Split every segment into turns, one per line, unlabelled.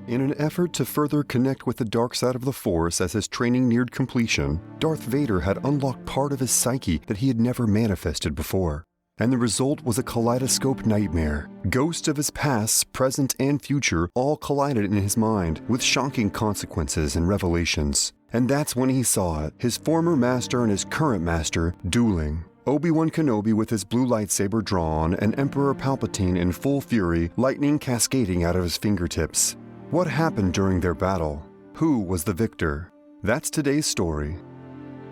In an effort to further connect with the dark side of the Force as his training neared completion, Darth Vader had unlocked part of his psyche that he had never manifested before. And the result was a kaleidoscope nightmare. Ghosts of his past, present, and future all collided in his mind, with shocking consequences and revelations. And that's when he saw it, his former master and his current master dueling. Obi-Wan Kenobi with his blue lightsaber drawn, and Emperor Palpatine in full fury, lightning cascading out of his fingertips. What happened during their battle? Who was the victor? That's today's story.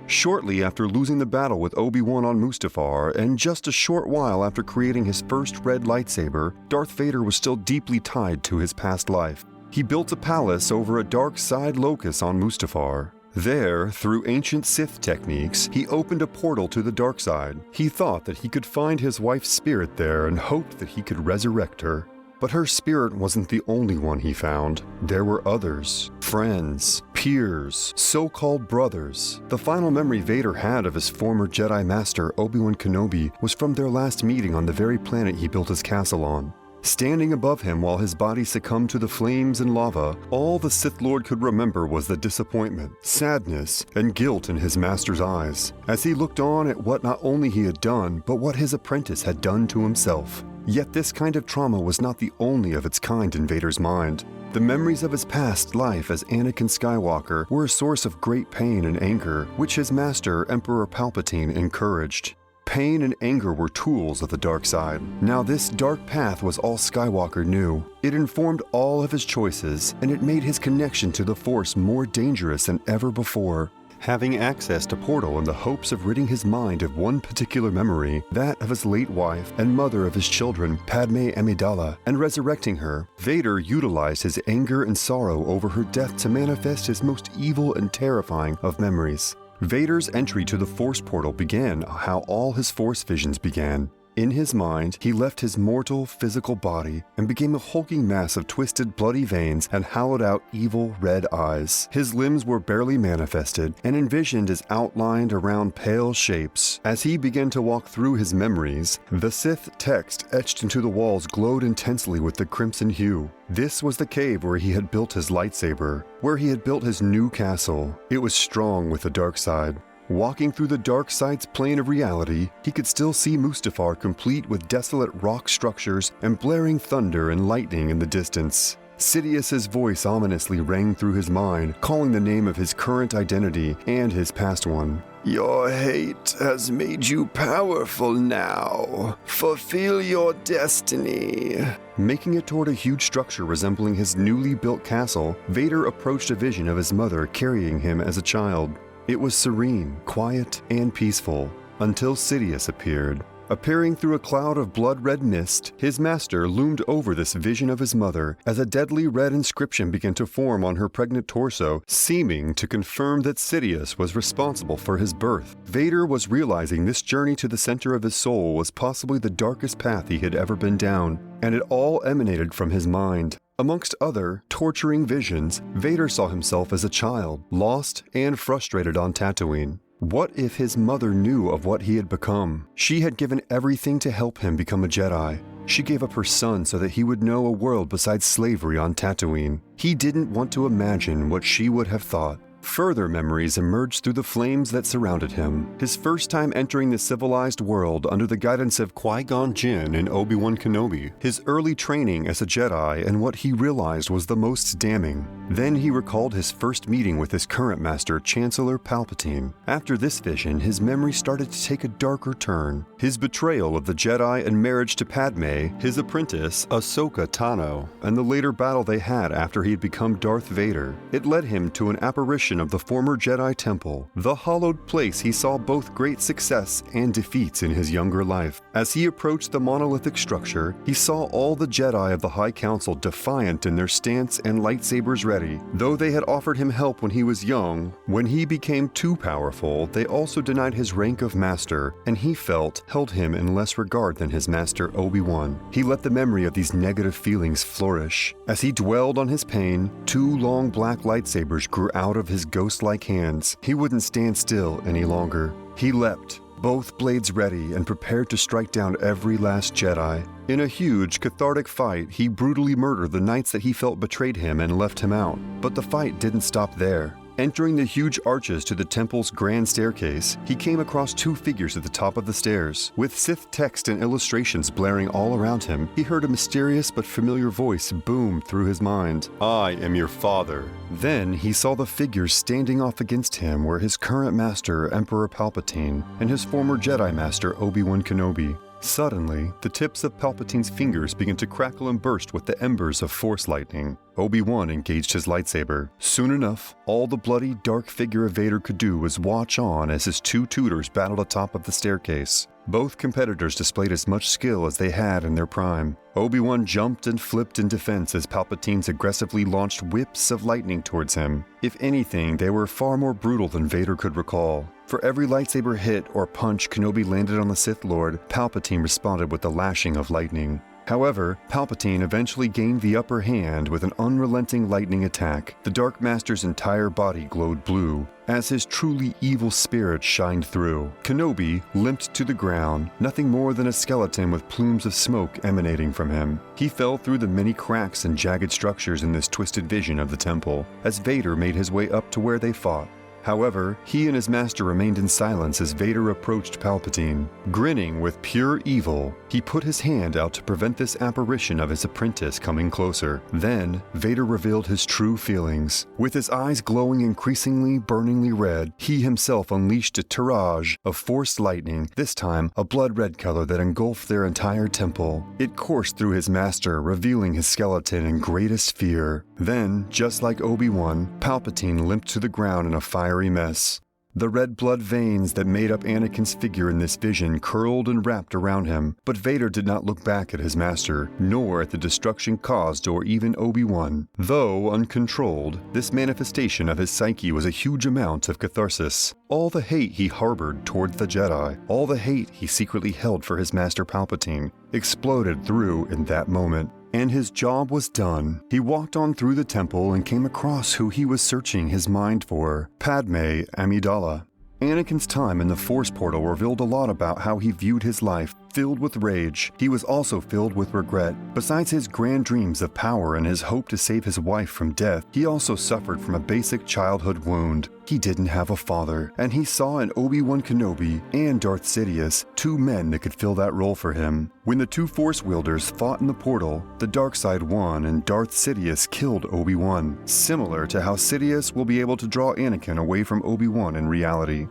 Shortly after losing the battle with Obi-Wan on Mustafar, and just a short while after creating his first red lightsaber, Darth Vader was still deeply tied to his past life. He built a palace over a dark side locus on Mustafar. There, through ancient Sith techniques, he opened a portal to the dark side. He thought that he could find his wife's spirit there and hoped that he could resurrect her. But her spirit wasn't the only one he found. There were others, friends, peers, so-called brothers. The final memory Vader had of his former Jedi Master Obi-Wan Kenobi was from their last meeting on the very planet he built his castle on. Standing above him while his body succumbed to the flames and lava, all the Sith Lord could remember was the disappointment, sadness, and guilt in his master's eyes, as he looked on at what not only he had done, but what his apprentice had done to himself. Yet this kind of trauma was not the only of its kind in Vader's mind. The memories of his past life as Anakin Skywalker were a source of great pain and anger, which his master, Emperor Palpatine, encouraged. Pain and anger were tools of the dark side. Now this dark path was all Skywalker knew. It informed all of his choices, and it made his connection to the Force more dangerous than ever before. Having access to Portal in the hopes of ridding his mind of one particular memory, that of his late wife and mother of his children, Padme Amidala, and resurrecting her, Vader utilized his anger and sorrow over her death to manifest his most evil and terrifying of memories. Vader's entry to the Force portal began how all his Force visions began. In his mind, he left his mortal, physical body and became a hulking mass of twisted, bloody veins and hollowed-out, evil red eyes. His limbs were barely manifested and envisioned as outlined around pale shapes. As he began to walk through his memories, the Sith text etched into the walls glowed intensely with the crimson hue. This was the cave where he had built his lightsaber, where he had built his new castle. It was strong with the dark side. Walking through the dark side's plane of reality, he could still see Mustafar complete with desolate rock structures and blaring thunder and lightning in the distance. Sidious's voice ominously rang through his mind, calling the name of his current identity and his past one. "Your hate has made you powerful now. Fulfill your destiny." Making it toward a huge structure resembling his newly built castle, Vader approached a vision of his mother carrying him as a child. It was serene, quiet, and peaceful, until Sidious appeared. Appearing through a cloud of blood-red mist, his master loomed over this vision of his mother as a deadly red inscription began to form on her pregnant torso, seeming to confirm that Sidious was responsible for his birth. Vader was realizing this journey to the center of his soul was possibly the darkest path he had ever been down, and it all emanated from his mind. Amongst other torturing visions, Vader saw himself as a child, lost and frustrated on Tatooine. What if his mother knew of what he had become? She had given everything to help him become a Jedi. She gave up her son so that he would know a world besides slavery on Tatooine. He didn't want to imagine what she would have thought. Further memories emerged through the flames that surrounded him. His first time entering the civilized world under the guidance of Qui-Gon Jinn and Obi-Wan Kenobi. His early training as a Jedi and what he realized was the most damning. Then he recalled his first meeting with his current master, Chancellor Palpatine. After this vision, his memory started to take a darker turn. His betrayal of the Jedi and marriage to Padme, his apprentice, Ahsoka Tano, and the later battle they had after he had become Darth Vader. It led him to an apparition of the former Jedi Temple, the hallowed place he saw both great success and defeats in his younger life. As he approached the monolithic structure, he saw all the Jedi of the High Council defiant in their stance and lightsabers ready. Though they had offered him help when he was young, when he became too powerful, they also denied his rank of master, and he felt held him in less regard than his master Obi-Wan. He let the memory of these negative feelings flourish. As he dwelled on his pain, two long black lightsabers grew out of his ghost-like hands. He wouldn't stand still any longer. He leapt, both blades ready and prepared to strike down every last Jedi. In a huge, cathartic fight, he brutally murdered the knights that he felt betrayed him and left him out. But the fight didn't stop there. Entering the huge arches to the temple's grand staircase, he came across two figures at the top of the stairs. With Sith text and illustrations blaring all around him, he heard a mysterious but familiar voice boom through his mind. "I am your father." Then he saw the figures standing off against him were his current master, Emperor Palpatine, and his former Jedi master, Obi-Wan Kenobi. Suddenly, the tips of Palpatine's fingers began to crackle and burst with the embers of Force lightning. Obi-Wan engaged his lightsaber. Soon enough, all the bloody, dark figure of Vader could do was watch on as his two tutors battled atop of the staircase. Both competitors displayed as much skill as they had in their prime. Obi-Wan jumped and flipped in defense as Palpatine's aggressively launched whips of lightning towards him. If anything, they were far more brutal than Vader could recall. For every lightsaber hit or punch Kenobi landed on the Sith Lord, Palpatine responded with the lashing of lightning. However, Palpatine eventually gained the upper hand with an unrelenting lightning attack. The Dark Master's entire body glowed blue, as his truly evil spirit shined through. Kenobi limped to the ground, nothing more than a skeleton with plumes of smoke emanating from him. He fell through the many cracks and jagged structures in this twisted vision of the temple, as Vader made his way up to where they fought. However, he and his master remained in silence as Vader approached Palpatine. Grinning with pure evil, he put his hand out to prevent this apparition of his apprentice coming closer. Then, Vader revealed his true feelings. With his eyes glowing increasingly burningly red, he himself unleashed a tirage of Force lightning, this time a blood-red color that engulfed their entire temple. It coursed through his master, revealing his skeleton in greatest fear. Then, just like Obi-Wan, Palpatine limped to the ground in a fiery mess. The red blood veins that made up Anakin's figure in this vision curled and wrapped around him, but Vader did not look back at his master, nor at the destruction caused or even Obi-Wan. Though uncontrolled, this manifestation of his psyche was a huge amount of catharsis. All the hate he harbored toward the Jedi, all the hate he secretly held for his master Palpatine, exploded through in that moment. And his job was done. He walked on through the temple and came across who he was searching his mind for, Padme Amidala. Anakin's time in the Force portal revealed a lot about how he viewed his life. Filled with rage, he was also filled with regret. Besides his grand dreams of power and his hope to save his wife from death, he also suffered from a basic childhood wound. He didn't have a father, and he saw in Obi-Wan Kenobi and Darth Sidious two men that could fill that role for him. When the two Force wielders fought in the portal, the dark side won and Darth Sidious killed Obi-Wan, similar to how Sidious will be able to draw Anakin away from Obi-Wan in reality.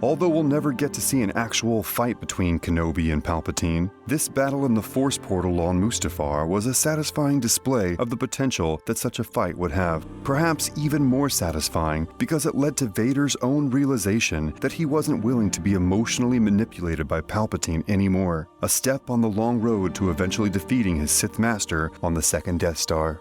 Although we'll never get to see an actual fight between Kenobi and Palpatine, this battle in the Force portal on Mustafar was a satisfying display of the potential that such a fight would have. Perhaps even more satisfying because it led to Vader's own realization that he wasn't willing to be emotionally manipulated by Palpatine anymore, a step on the long road to eventually defeating his Sith Master on the second Death Star.